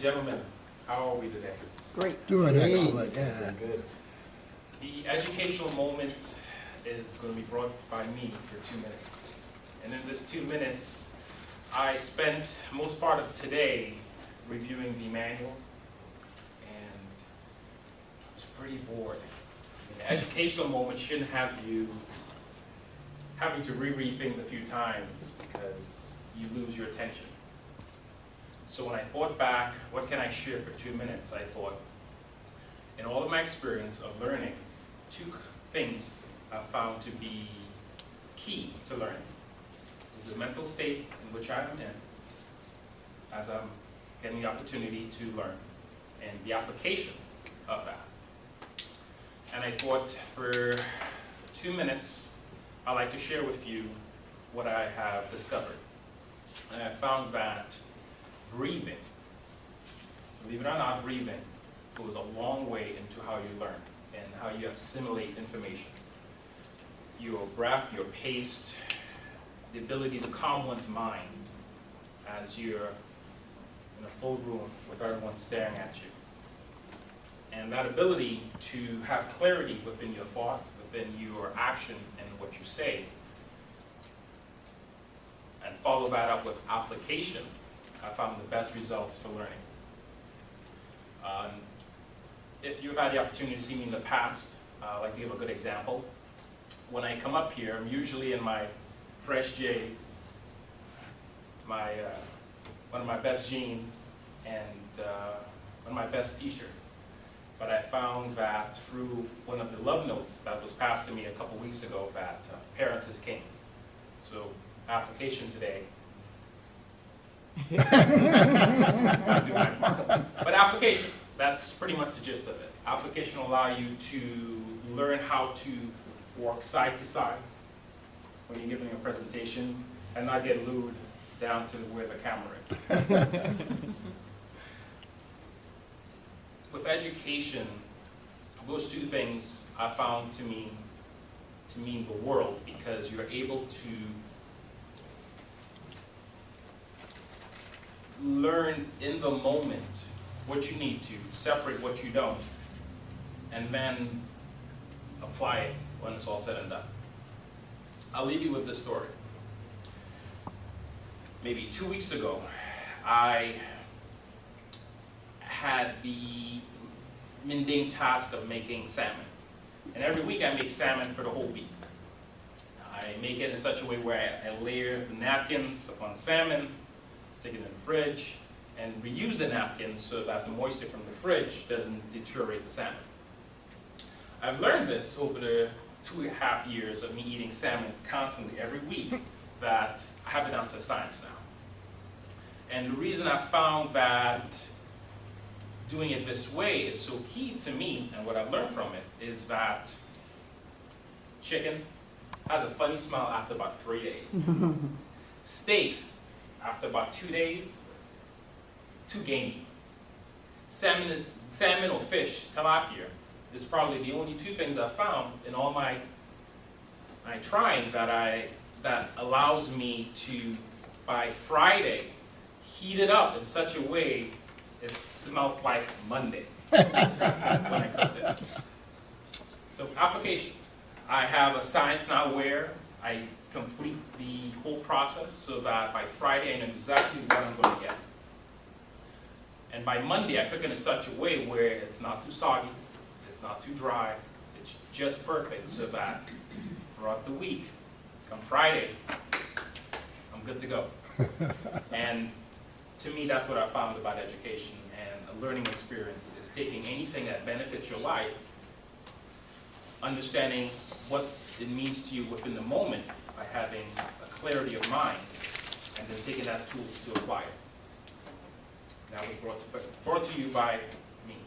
Gentlemen, how are we today? Great. Doing excellent, yeah. Good. The educational moment is going to be brought by me for 2 minutes. And in this 2 minutes, I spent most part of today reviewing the manual, and I was pretty bored. The educational moment shouldn't have you having to reread things a few times because you lose your attention. So when I thought back, what can I share for 2 minutes, I thought, in all of my experience of learning, 2 things I found to be key to learning is the mental state in which I am in as I'm getting the opportunity to learn, and the application of that. And I thought for 2 minutes, I'd like to share with you what I have discovered. And I found that breathing, believe it or not, breathing goes a long way into how you learn and how you assimilate information. Your breath, your pace, the ability to calm one's mind as you're in a full room with everyone staring at you. And that ability to have clarity within your thought, within your action and what you say, and follow that up with application, I found the best results for learning. If you've had the opportunity to see me in the past, I'd like to give a good example. When I come up here, I'm usually in my fresh J's, one of my best jeans, and one of my best t-shirts. But I found that through one of the love notes that was passed to me a couple weeks ago that parents is king. So application today. But application, that's pretty much the gist of it. Application will allow you to learn how to walk side to side when you're giving a presentation and not get lured down to where the camera is. With education, those 2 things I found to mean the world, because you're able to learn in the moment what you need to, separate what you don't, and then apply it when it's all said and done. I'll leave you with this story. Maybe 2 weeks ago, I had the mundane task of making salmon. And every week I make salmon for the whole week. I make it in such a way where I layer the napkins upon the salmon, stick it in the fridge, and reuse the napkins so that the moisture from the fridge doesn't deteriorate the salmon. I've learned this over the 2.5 years of me eating salmon constantly every week that I have it down to science now. And the reason I found that doing it this way is so key to me, and what I've learned from it, is that chicken has a funny smell after about 3 days. Steak, after about 2 days, too gamey. Salmon or fish, tilapia, is probably the only 2 things I've found in all my trying that allows me to, by Friday, heat it up in such a way it smelled like Monday when I cooked it. So application. I have a science now where I complete the whole process so that by Friday I know exactly what I'm going to get. And by Monday I cook it in such a way where it's not too soggy, it's not too dry, it's just perfect so that throughout the week, come Friday, I'm good to go. And to me, that's what I found about education and a learning experience, is taking anything that benefits your life, understanding what it means to you within the moment by having a clarity of mind, and then taking that tool to apply it. That was brought to you by me.